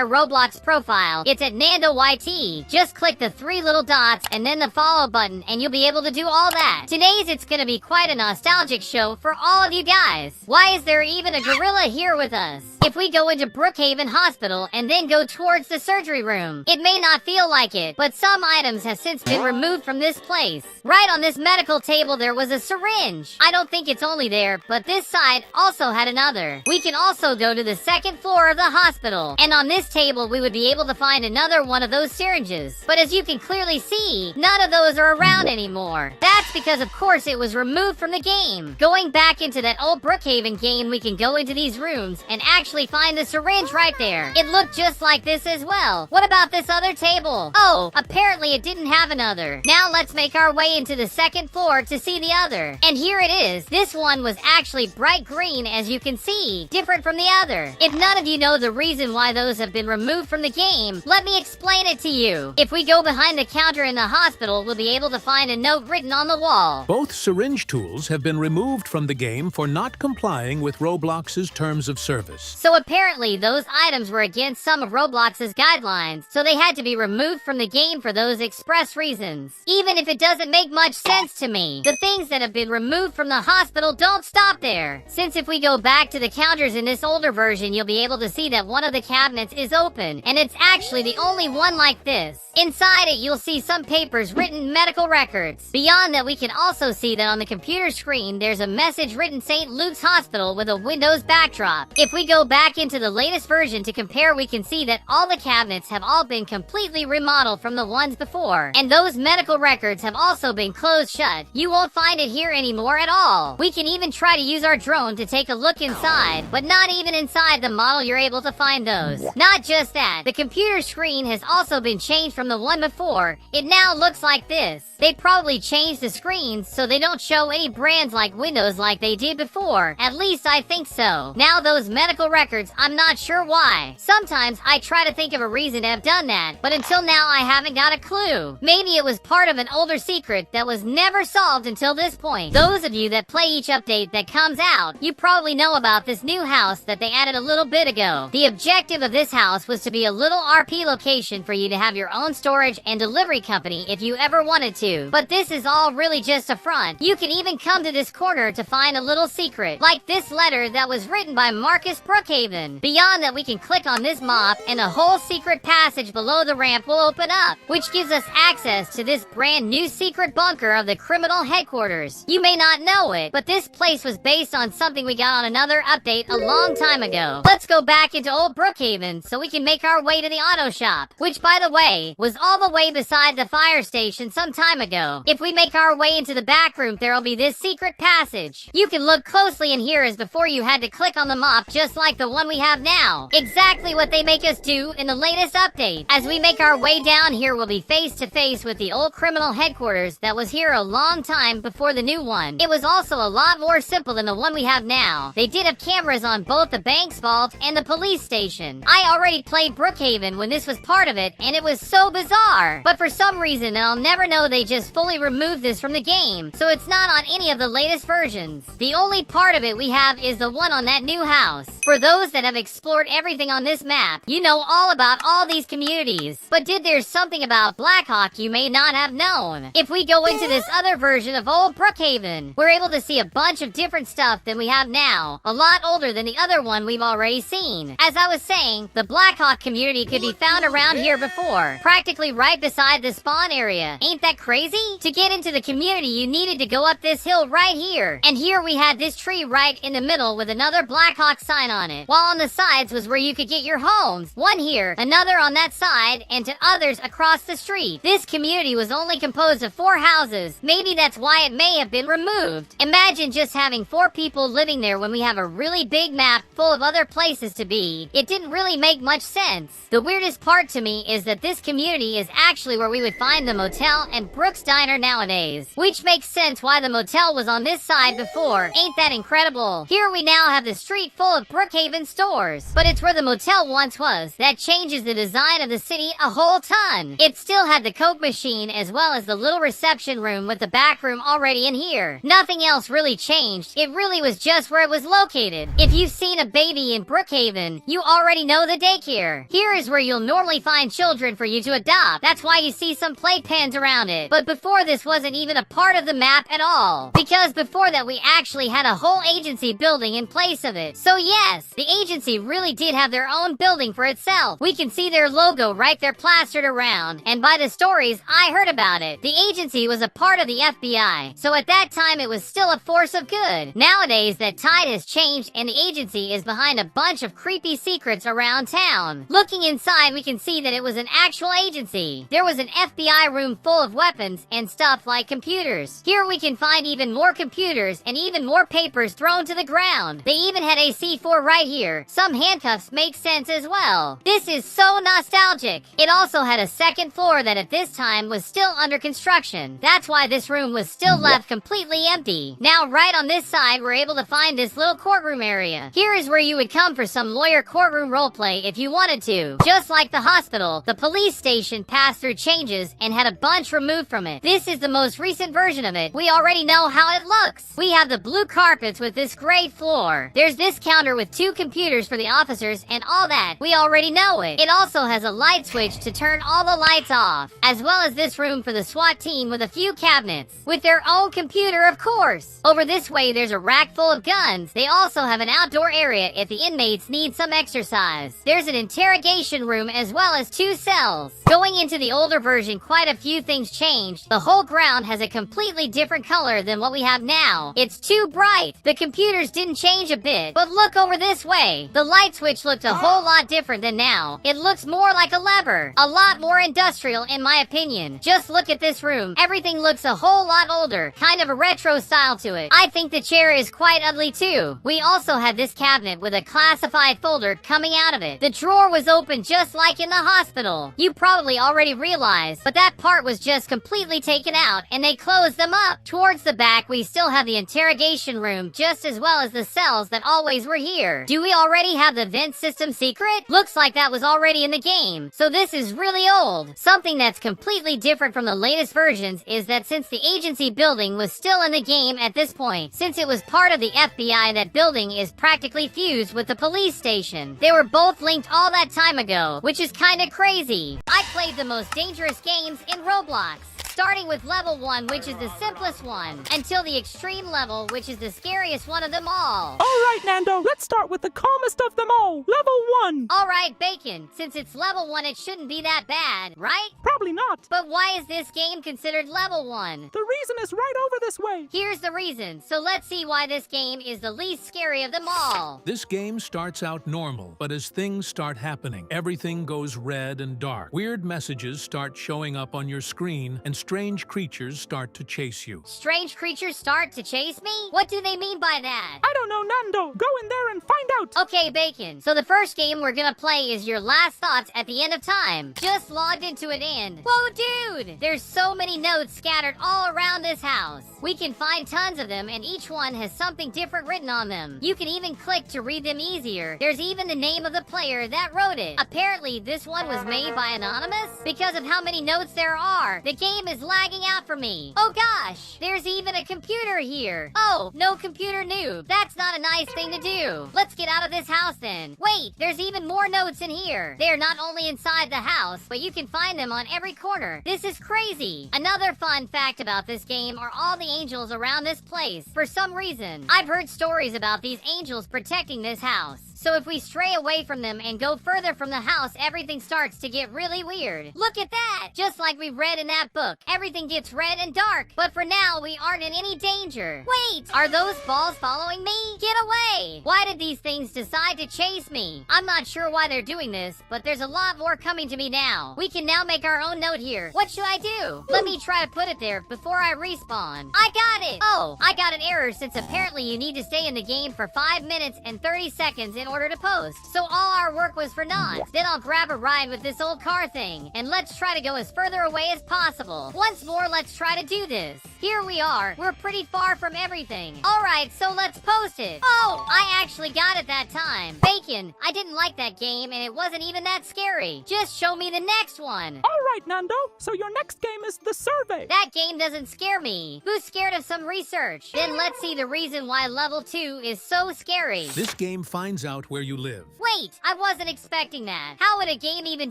Roblox profile. It's at NandoYT. Just click the 3 little dots and then the follow button and you'll be able to do all that. Today's it's gonna be quite a nostalgic show for all of you guys. Why is there even a gorilla here with us? If we go into Brookhaven Hospital and then go towards the surgery room, it may not feel like it, but some items have since been removed from this place. Right on this medical table there was a syringe. I don't think it's only there, but this side also had another. We can also go to the 2nd floor of the hospital, and on this table we would be able to find another one of those syringes. But as you can clearly see, none of those are around anymore. That's because of course it was removed from the game. Going back into that old Brookhaven game, we can go into these rooms and actually find the syringe right there. It looked just like this as well. What about this other table? Oh, apparently it didn't have another. Now let's make our way into the 2nd floor to see the other. And here it is. This one was actually bright green, as you can see, different from the other. If none of you know the reason why those have been removed from the game, let me explain it to you. If we go behind the counter in the hospital, we'll be able to find a note written on the wall. Both syringe tools have been removed from the game for not complying with Roblox's terms of service. So apparently those items were against some of Roblox's guidelines, so they had to be removed from the game for those express reasons. Even if it doesn't make much sense to me, the things that have been removed from the hospital don't stop there. Since if we go back to the counters in this older version, you'll be able to see that one of the cabinets is open, and it's actually the only one like this. Inside it, you'll see some papers written medical records. Beyond that, we can also see that on the computer screen, there's a message written St. Luke's Hospital with a Windows backdrop. If we go back into the latest version to compare, we can see that all the cabinets have all been completely remodeled from the ones before, and those medical records have also been closed closed shut. You won't find it here anymore at all. We can even try to use our drone to take a look inside, but not even inside the model you're able to find those. Not just that, the computer screen has also been changed from the one before. It now looks like this. They probably changed the screens so they don't show any brands like Windows like they did before. At least I think so. Now those medical records, I'm not sure why. Sometimes I try to think of a reason to have done that, but until now I haven't got a clue. Maybe it was part of an older secret that was never solved until this point. Those of you that play each update that comes out, you probably know about this new house that they added a little bit ago. The objective of this house was to be a little RP location for you to have your own storage and delivery company if you ever wanted to. But this is all really just a front. You can even come to this corner to find a little secret, like this letter that was written by Marcus Brookhaven. Beyond that, we can click on this mop and a whole secret passage below the ramp will open up, which gives us access to this brand new secret bunker of the criminal headquarters. You may not know it, but this place was based on something we got on another update a long time ago. Let's go back into old Brookhaven so we can make our way to the auto shop, which by the way, was all the way beside the fire station some time ago. If we make our way into the back room, there'll be this secret passage. You can look closely in here as before you had to click on the mop just like the one we have now. Exactly what they make us do in the latest update. As we make our way down here, we'll be face to face with the old criminal headquarters that was here a long time before the new one. It was also a lot more simple than the one we have now. They did have cameras on both the bank's vault and the police station. I already played Brookhaven when this was part of it, and it was so bizarre. But for some reason, I'll never know, they just fully removed this from the game, so it's not on any of the latest versions. The only part of it we have is the one on that new house. For those that have explored everything on this map, you know all about all these communities. But did there's something about Blackhawk you may not have known. If we go into this other version of old Brookhaven, we're able to see a bunch of different stuff than we have now, a lot older than the other one we've already seen. As I was saying, the Blackhawk community could be found around here before, practically right beside the spawn area. Ain't that crazy? To get into the community, you needed to go up this hill right here. And here we had this tree right in the middle with another Blackhawk sign on it. While on the sides was where you could get your homes. One here, another on that side, and to others across the street. This community was only composed of 4 houses. Maybe that's why it may have been removed. Imagine just having 4 people living there when we have a really big map full of other places to be. It didn't really make much sense. The weirdest part to me is that this community is actually where we would find the motel and Brooks Diner nowadays. Which makes sense why the motel was on this side before. Ain't that incredible? Here we now have the street full of Brookhaven stores. But it's where the motel once was. That changes the design of the city a whole ton. It still had the Coke machine as well as the little reception room with the back room already in here. Nothing else really changed. It really was just where it was located. If you've seen a baby in Brookhaven, you already know the daycare. Here is where you'll normally find children for you to adopt. That's why you see some playpens around it. But before this wasn't even a part of the map at all. Because before that we actually had a whole agency building in place of it. So yes, the agency really did have their own building for itself. We can see their logo right there plastered around. And by the stories I heard about it, the agency was a part of the FBI. So at that time it was still a force of good. Nowadays that tide has changed and the agency is behind a bunch of creepy secrets around town. Looking inside we can see that it was an actual agency. There was an FBI room full of weapons and stuff like computers. Here we can find even more computers and even more papers thrown to the ground. They even had a C4 right here. Some handcuffs make sense as well. This is so nostalgic. It also had a second floor that at this time was still under construction. That's why this room was still left completely empty. Now right on this side we're able to find this little courtroom area. Here is where you would come for some lawyer courtroom roleplay if you wanted to. Just like the hospital, the police station passed through changes and had a bunch removed from it. This is the most recent version of it. We already know how it looks. We have the blue carpets with this gray floor. There's this counter with 2 computers for the officers and all that. We already know it. It also has a light switch to turn all the lights off, as well as this room for the SWAT team with a few cabinets, with their own computer of course. Over this way there's a rack full of guns. They also have an outdoor area if the inmates need some exercise. There's an interrogation room as well as 2 cells. Going into the older version, quite a few things changed. The whole ground has a completely different color than what we have now. It's too bright. The computers didn't change a bit. But look over this way. The light switch looked a whole lot different than now. It looks more like a lever. A lot more industrial in my opinion. Just look at this room. Everything even looks a whole lot older, kind of a retro style to it. I think the chair is quite ugly too. We also had this cabinet with a classified folder coming out of it. The drawer was open just like in the hospital. You probably already realized, but that part was just completely taken out and they closed them up. Towards the back, we still have the interrogation room just as well as the cells that always were here. Do we already have the vent system secret? Looks like that was already in the game, so this is really old. Something that's completely different from the latest versions is that since the agency building was still in the game at this point, since it was part of the FBI, that building is practically fused with the police station. They were both linked all that time ago, which is kinda crazy. I played the most dangerous games in Roblox, starting with level 1, which is the simplest one, until the extreme level, which is the scariest one of them all. Alright, Nando, let's start with the calmest of them all, level 1. Alright, Bacon, since it's level 1, it shouldn't be that bad, right? Probably not. But why is this game considered level 1? The reason is right over this way. Here's the reason, so let's see why this game is the least scary of them all. This game starts out normal, but as things start happening, everything goes red and dark. Weird messages start showing up on your screen, and strange creatures start to chase you. Strange creatures start to chase me? What do they mean by that? I don't know, Nando. Go in there and find out. Okay, Bacon. So the first game we're gonna play is Your Last Thoughts at the End of Time. Just logged into it and... Whoa, dude! There's so many notes scattered all around this house. We can find tons of them, and each one has something different written on them. You can even click to read them easier. There's even the name of the player that wrote it. Apparently, this one was made by Anonymous. Because of how many notes there are, the game is lagging out for me. Oh gosh, there's even a computer here. Oh, no computer noob. That's not a nice thing to do. Let's get out of this house then. Wait, there's even more notes in here. They're not only inside the house, but you can find them on every corner. This is crazy. Another fun fact about this game are all the angels around this place. For some reason, I've heard stories about these angels protecting this house. So if we stray away from them and go further from the house, everything starts to get really weird. Look at that! Just like we read in that book, everything gets red and dark. But for now, we aren't in any danger. Wait! Are those balls following me? Get away! Why did these things decide to chase me? I'm not sure why they're doing this, but there's a lot more coming to me now. We can now make our own note here. What should I do? Let me try to put it there before I respawn. I got it! Oh, I got an error since apparently you need to stay in the game for 5 minutes and 30 seconds in order to post. So all our work was for naught. Then I'll grab a ride with this old car thing, and let's try to go as further away as possible. Once more, let's try to do this. Here we are. We're pretty far from everything. Alright, so let's post it. Oh, I actually got it that time. Bacon, I didn't like that game, and it wasn't even that scary. Just show me the next one. Alright, Nando, so your next game is the survey. That game doesn't scare me. Who's scared of some research? Then let's see the reason why level 2 is so scary. This game finds out where you live. Wait, I wasn't expecting that. How would a game even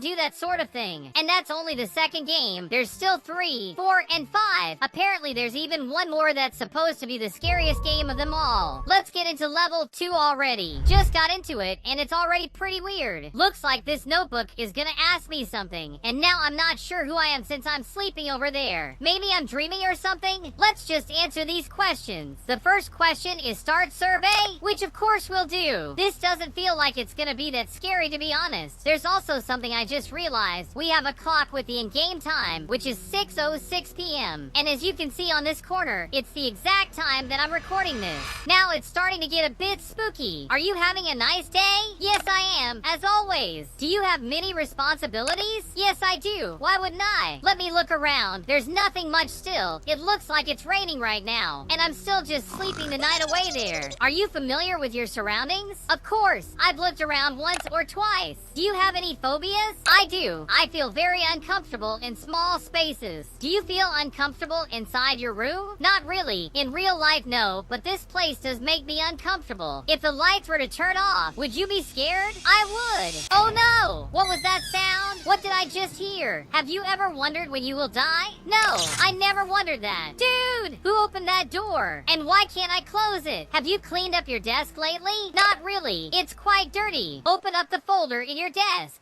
do that sort of thing? And that's only the second game. There's still 3, 4, and 5. Apparently there's even one more that's supposed to be the scariest game of them all. Let's get into level 2 already. Just got into it, and it's already pretty weird. Looks like this notebook is gonna ask me something, and now I'm not sure who I am since I'm sleeping over there. Maybe I'm dreaming or something? Let's just answer these questions. The first question is start survey, which of course we'll do. This doesn't feel like it's gonna be that scary, to be honest. There's also something I just realized. We have a clock with the in-game time, which is 6:06 p.m. And as you can see on this corner, it's the exact time that I'm recording this. Now it's starting to get a bit spooky. Are you having a nice day? Yes, I am, as always. Do you have many responsibilities? Yes, I do. Why wouldn't I? Let me look around. There's nothing much still. It looks like it's raining right now, and I'm still just sleeping the night away there. Are you familiar with your surroundings? Of course, I've looked around once or twice. Do you have any phobias? I do. I feel very uncomfortable in small spaces. Do you feel uncomfortable inside your room? Not really. In real life, no, but this place does make me uncomfortable. If the lights were to turn off, would you be scared? I would. Oh no! What was that sound? What did I just hear? Have you ever wondered when you will die? No, I never wondered that. Dude, who opened that door? And why can't I close it? Have you cleaned up your desk lately? Not really. It's quite dirty. Open up the folder in your desk.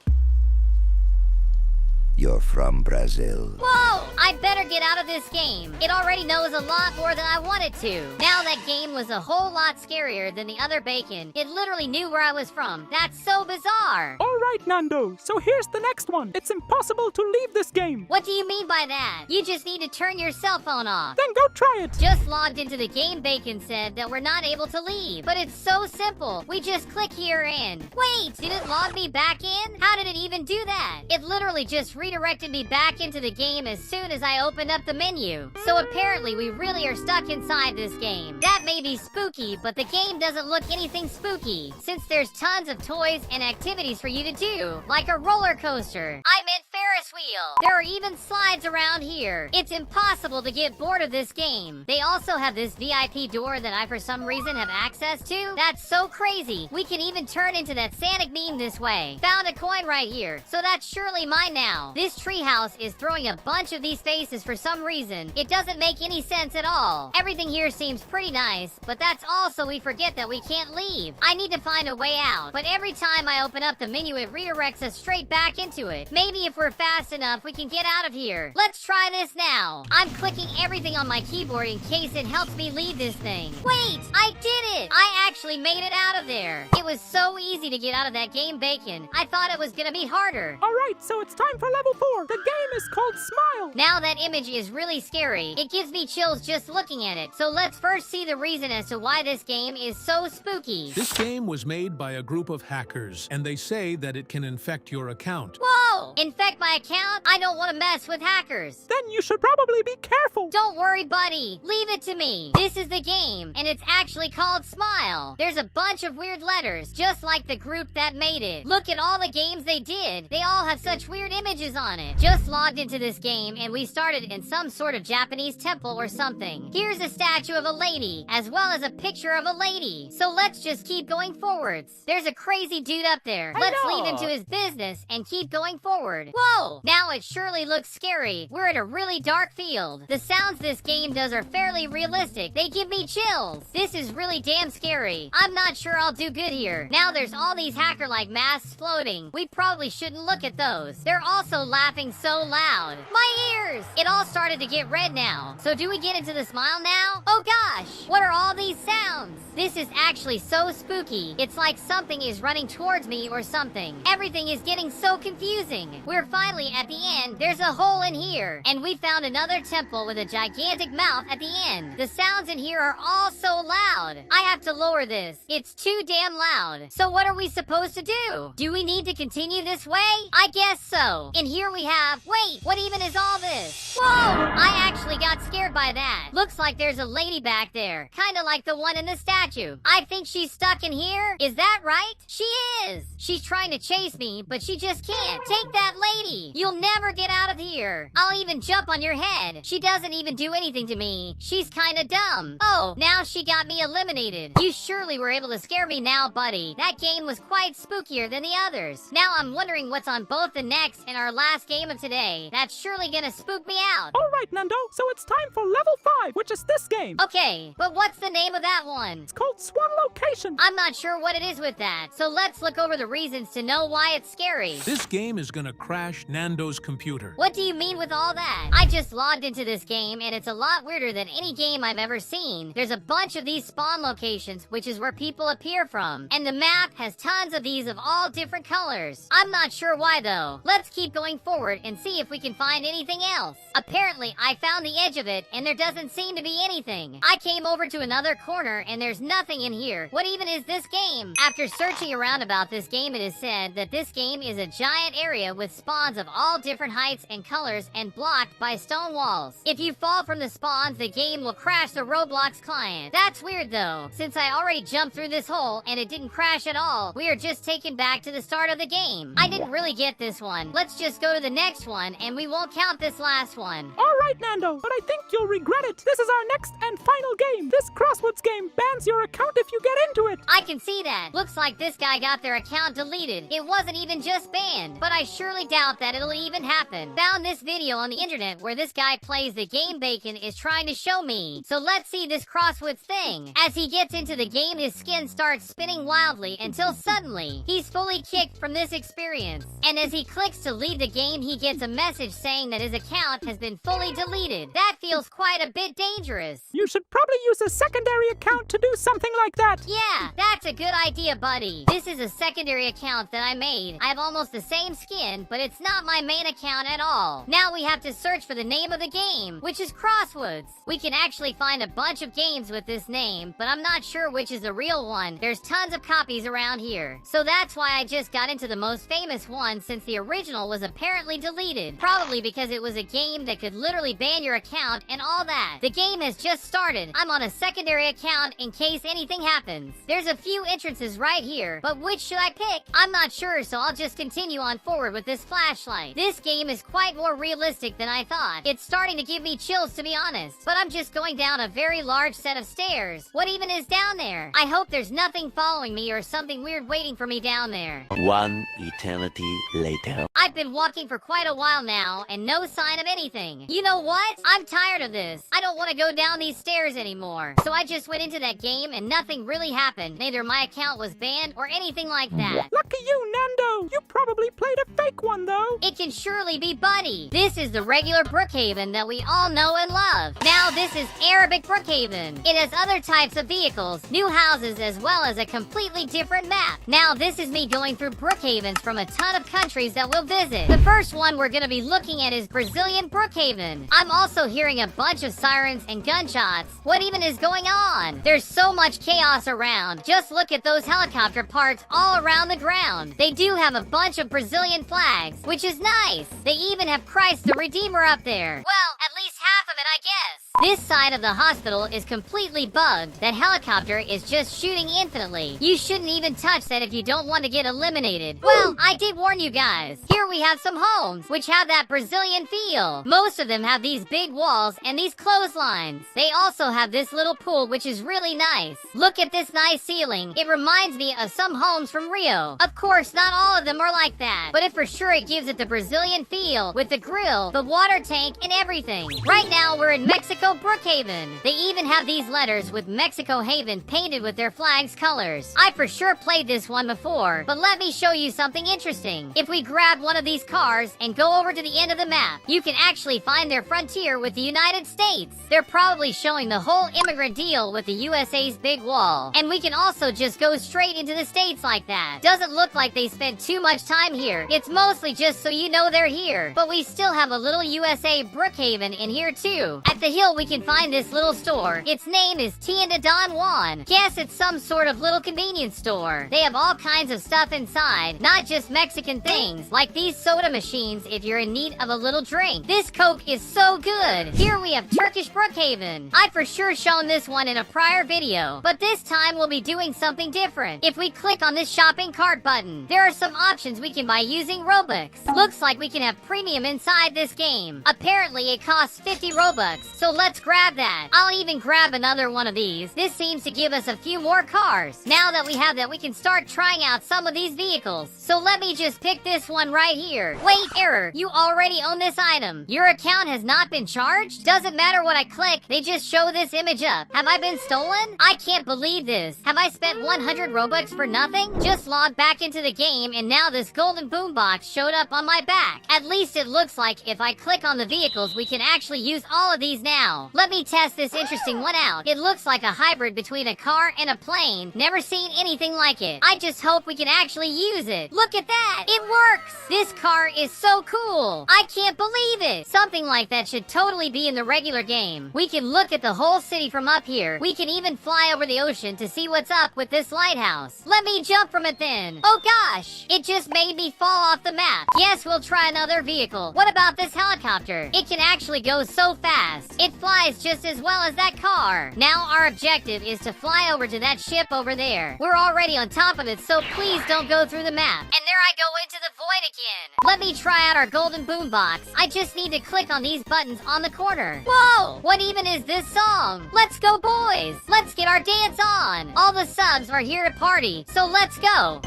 you're from Brazil. Whoa! I better get out of this game. It already knows a lot more than I want it to. Now that game was a whole lot scarier than the other bacon. It literally knew where I was from. That's so bizarre. Alright, Nando, so here's the next one. It's impossible to leave this game. What do you mean by that? You just need to turn your cell phone off. Then go try it. Just logged into the game. Bacon said that we're not able to leave. But it's so simple. We just click here and... Wait, did it log me back in? How did it even do that? It literally just redirected me back into the game as soon as I opened up the menu. So apparently we really are stuck inside this game. That may be spooky, but the game doesn't look anything spooky, since there's tons of toys and activities for you to do, like a roller coaster. I meant Ferris wheel. There are even slides around here. It's impossible to get bored of this game. They also have this VIP door that I for some reason have access to. That's so crazy. We can even turn into that Santa meme this way. Found a coin right here, so that's surely mine now. This treehouse is throwing a bunch of these faces for some reason. It doesn't make any sense at all. Everything here seems pretty nice, but that's also we forget that we can't leave. I need to find a way out, but every time I open up the menu, it redirects us straight back into it. Maybe if we're fast enough, we can get out of here. Let's try this now. I'm clicking everything on my keyboard in case it helps me leave this thing. Wait, I did it! I actually made it out of there. It was so easy to get out of that game, Bacon. I thought it was gonna be harder. Alright, so it's time for level 4. The game is called Smile. Now that image is really scary. It gives me chills just looking at it. So let's first see the reason as to why this game is so spooky. This game was made by a group of hackers, and they say that it can infect your account. Whoa! Infect my account? I don't want to mess with hackers. Then you should probably be careful. Don't worry, buddy. Leave it to me. This is the game, and it's actually called Smile. There's a bunch of weird letters, just like the group that made it. Look at all the games they did. They all have such weird images on it. Just logged into this game, and we started in some sort of Japanese temple or something. Here's a statue of a lady, as well as a picture of a lady. So let's just keep going forwards. There's a crazy dude up there. Let's leave him to his business and keep going forward. Whoa! Now it surely looks scary. We're in a really dark field. The sounds this game does are fairly realistic. They give me chills. This is really damn scary. I'm not sure I'll do good here. Now there's all these hacker-like masks floating. We probably shouldn't look at those. They're also laughing so loud. My ears! It all started to get red now. So do we get into the smile now? Oh gosh! What are all these sounds? This is actually so spooky. It's like something is running towards me or something. Everything is getting so confusing. We're finally at the end. There's a hole in here. And we found another temple with a gigantic mouth at the end. The sounds in here are all so loud. I have to lower this. It's too damn loud. So what are we supposed to do? Do we need to continue this way? I guess so. And here we have... Wait, what even is all this? Whoa! I actually got scared by that. Looks like there's a lady back there. Kinda like the one in the statue. I think she's stuck in here. Is that right? She is. She's trying to chase me, but she just can't. Take that lady. You'll never get out of here. I'll even jump on your head. She doesn't even do anything to me. She's kinda dumb. Oh, now she got me eliminated. You surely were able to scare me now, buddy. That game was quite spookier than the others. Now I'm wondering what's on both the next and our last game of today. That's surely gonna spook me out. Alright, Nando, so it's time for level 5, which is this game. Okay, but what's the name of that one? It's called Swan Location. I'm not sure what it is with that, so let's look over the reasons to know why it's scary. This game is gonna crash Nando's computer. What do you mean with all that? I just logged into this game, and it's a lot weirder than any game I've ever seen. There's a bunch of these spawn locations, which is where people appear from, and the map has tons of these of all different colors. I'm not sure why though. Let's keep going forward and see if we can find anything else. Apparently, I found the edge of it, and there doesn't seem to be anything. I came over to another corner, and there's nothing in here. What even is this game? After searching around about this game, it is said that this game is a giant area with spawns of all different heights and colors and blocked by stone walls. If you fall from the spawns, the game will crash the Roblox client. That's weird though, since I already jumped through this hole and it didn't crash at all. We are just taken back to the start of the game. I didn't really get this one. Let's just go to the next one, and we won't count this last one. Alright, Nando, but I think you'll regret it. This is our next and final game. This crosswords game bans your account if you get into it. I can see that. Looks like this guy got their account deleted. It wasn't even just banned, but I surely doubt that it'll even happen. Found this video on the internet where this guy plays the game Bacon is trying to show me. So let's see this crossword thing. As he gets into the game, his skin starts spinning wildly until suddenly he's fully kicked from this experience. And as he clicks to leave the game, he gets a message saying that his account has been fully deleted. That feels quite a bit dangerous. You should probably use a secondary account to do something like that. Yeah, that's a good idea, buddy. This is a secondary account that I made. I have almost the same skin, but it's not my main account at all. Now we have to search for the name of the game, which is Crosswoods. We can actually find a bunch of games with this name, but I'm not sure which is the real one. There's tons of copies around here. So that's why I just got into the most famous one, since the original was apparently deleted. Probably because it was a game that could literally ban your account and all that. The game has just started. I'm on a secondary account in case anything happens. There's a few entrances right here, but which should I pick? I'm not sure, so I'll just continue on forward with this flashlight. This game is quite more realistic than I thought. It's starting to give me chills, to be honest. But I'm just going down a very large set of stairs. What even is down there? I hope there's nothing following me or something weird waiting for me down there. One eternity later. I've been walking for quite a while now, and no sign of anything. You know what? I'm tired of this. I don't want to go down these stairs anymore. So I just went into that game, and nothing really happened. Neither my account was banned or anything like that. Lucky you, Nando. You probably played a fake one, though. It can surely be Buddy. This is the regular Brookhaven that we all know and love. Now this is Arabic Brookhaven. It has other types of vehicles, new houses, as well as a completely different map. Now this is me going through Brookhavens from a ton of countries that we'll visit. The first one we're gonna be looking at is Brazilian Brookhaven. I'm also hearing a bunch of sirens and gunshots. What even is going on? There's so much chaos around. Just look at those helicopter parts all around the ground. They do have a bunch of Brazilian flags, which is nice. They even have Christ the Redeemer up there. Well, at least half of it, I guess. This side of the hospital is completely bugged. That helicopter is just shooting infinitely. You shouldn't even touch that if you don't want to get eliminated. Well, I did warn you guys. Here we have some homes, which have that Brazilian feel. Most of them have these big walls and these clotheslines. They also have this little pool, which is really nice. Look at this nice ceiling. It reminds me of some homes from Rio. Of course, not all of them are like that, but for sure it gives it the Brazilian feel with the grill, the water tank, and everything. Right now, we're in Mexico Brookhaven. They even have these letters with Mexico Haven painted with their flag's colors. I for sure played this one before, but let me show you something interesting. If we grab one of these cars and go over to the end of the map, you can actually find their frontier with the United States. They're probably showing the whole immigrant deal with the USA's big wall. And we can also just go straight into the States like that. Doesn't look like they spent too much time here. It's mostly just so you know they're here. But we still have a little USA Brookhaven in here too. At the hill, we can find this little store. Its name is Tienda Don Juan. Guess it's some sort of little convenience store. They have all kinds of stuff inside, not just Mexican things, like these soda machines if you're in need of a little drink. This Coke is so good. Here we have Turkish Brookhaven. I've for sure shown this one in a prior video, but this time we'll be doing something different. If we click on this shopping cart button, there are some options we can buy using Robux. Looks like we can have premium inside this game. Apparently it costs 50 Robux, so let's grab that. I'll even grab another one of these. This seems to give us a few more cars. Now that we have that, we can start trying out some of these vehicles. So let me just pick this one right here. Wait, error. You already own this item. Your account has not been charged? Doesn't matter what I click, they just show this image up. Have I been stolen? I can't believe this. Have I spent 100 Robux for nothing? Just logged back into the game and now this golden boombox showed up on my back. At least it looks like if I click on the vehicles, we can actually use all of these now. Let me test this interesting one out. It looks like a hybrid between a car and a plane. Never seen anything like it. I just hope we can actually use it. Look at that! It works! This car is so cool! I can't believe it! Something like that should totally be in the regular game. We can look at the whole city from up here. We can even fly over the ocean to see what's up with this lighthouse. Let me jump from it then. Oh gosh! It just made me fall off the map. Yes, we'll try another vehicle. What about this helicopter? It can actually go so fast. It flies just as well as that car. Now our objective is to fly over to that ship over there. We're already on top of it, so please don't go through the map. And there I go into the void again. Let me try out our golden boombox. I just need to click on these buttons on the corner. Whoa! What even is this song? Let's go, boys! Let's get our dance on! All the subs are here to party, so let's go!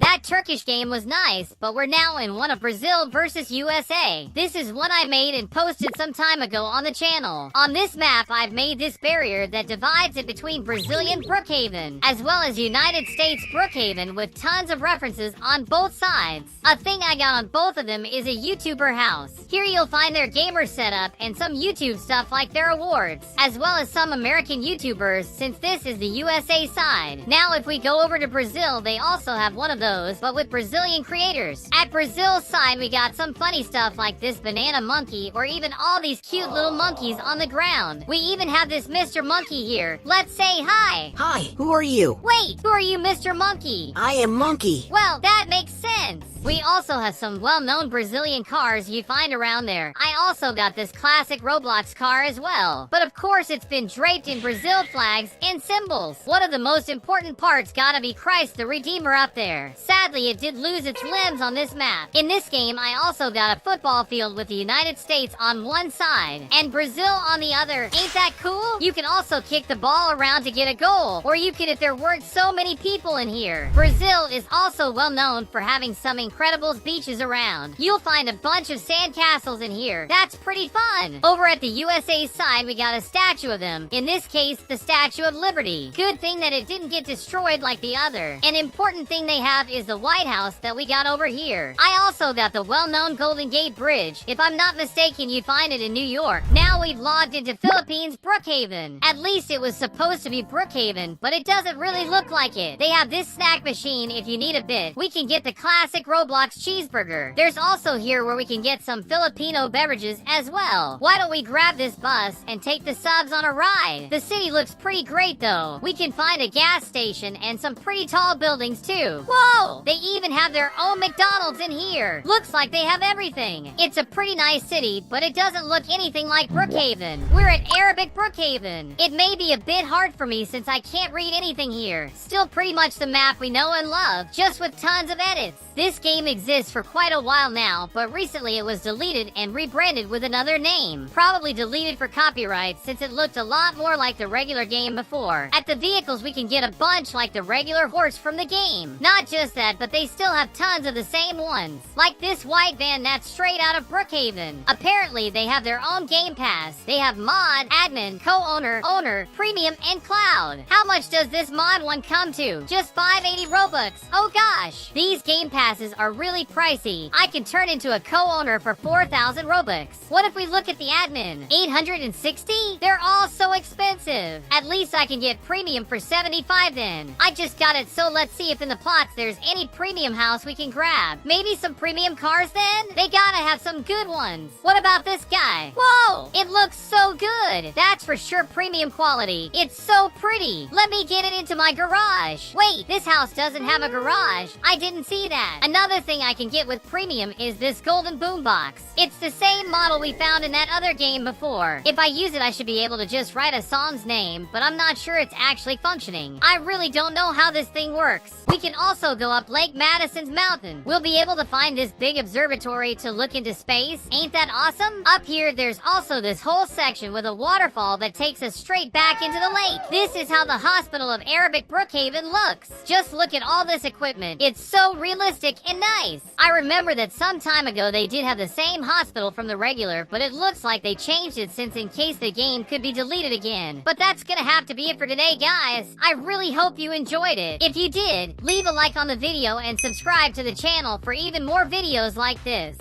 That Turkish game was nice, but we're now in one of Brazil versus USA. This is one I made and posted some time ago on the channel. On this map, I've made this barrier that divides it between Brazilian Brookhaven, as well as United States Brookhaven, with tons of references on both sides. A thing I got on both of them is a YouTuber house. Here you'll find their gamer setup and some YouTube stuff like their awards, as well as some American YouTubers, since this is the USA side. Now if we go over to Brazil, they also have one of those, but with Brazilian creators. At Brazil's side, we got some funny stuff like this banana monkey, or even all these cute little monkeys on the ground. We even have this Mr. Monkey here. Let's say hi. Hi, who are you? Wait, who are you, Mr. Monkey? I am Monkey. Well, that makes sense. We also have some well-known Brazilian cars you find around there. I also got this classic Roblox car as well. But of course, it's been draped in Brazil flags and symbols. One of the most important parts gotta be Christ the Redeemer up there. Sadly, it did lose its limbs on this map. In this game, I also got a football field with the United States on one side and Brazil on the other. Ain't that cool? You can also kick the ball around to get a goal, or you could if there weren't so many people in here. Brazil is also well known for having some incredible beaches around. You'll find a bunch of sand castles in here. That's pretty fun. Over at the USA side, we got a statue of them. In this case, the Statue of Liberty. Good thing that it didn't get destroyed like the other. An important thing they have is the White House that we got over here. I also got the well-known Golden Gate Bridge. If I'm not mistaken, you'd find it in New York. Now we've logged into Philippines Brookhaven. At least it was supposed to be Brookhaven, but it doesn't really look like it. They have this snack machine if you need a bit. We can get the classic Roblox cheeseburger. There's also here where we can get some Filipino beverages as well. Why don't we grab this bus and take the subs on a ride? The city looks pretty great though. We can find a gas station and some pretty tall buildings too. Whoa! They even have their own McDonald's in here. Looks like they have everything. It's a pretty nice city, but it doesn't look anything like Brookhaven. We're at Arabic Brookhaven. It may be a bit hard for me since I can't read anything here. Still pretty much the map we know and love, just with tons of edits. This game exists for quite a while now, but recently it was deleted and rebranded with another name. Probably deleted for copyright since it looked a lot more like the regular game before. At the vehicles we can get a bunch like the regular horse from the game. Not just that, but they still have tons of the same ones. Like this white van that's straight out of Brookhaven. Apparently they have their own game pass. They have mod, admin, co-owner, owner, premium, and cloud. How much does this mod one come to? Just 580 Robux. Oh gosh. These game passes are really pricey. I can turn into a co-owner for 4,000 Robux. What if we look at the admin? 860? They're all so expensive. At least I can get premium for 75 then. I just got it, so let's see if in the plots there's any premium house we can grab. Maybe some premium cars then? They gotta have some good ones. What about this guy? Whoa! It looks so good. That's for sure premium quality. It's so pretty. Let me get it into my garage. Wait, this house doesn't have a garage. I didn't see that. Another thing I can get with premium is this golden boombox. It's the same model we found in that other game before. If I use it, I should be able to just write a song's name, but I'm not sure it's actually functioning. I really don't know how this thing works. We can also go up Lake Madison's mountain. We'll be able to find this big observatory to look into space. Ain't that awesome? Up here, there's also this whole section with a waterfall that takes us straight back into the lake. This is how the Hospital of Arabic Brookhaven looks. Just look at all this equipment. It's so realistic and nice. I remember that some time ago they did have the same hospital from the regular, but it looks like they changed it since in case the game could be deleted again. But that's gonna have to be it for today, guys. I really hope you enjoyed it. If you did, leave a like on the video and subscribe to the channel for even more videos like this.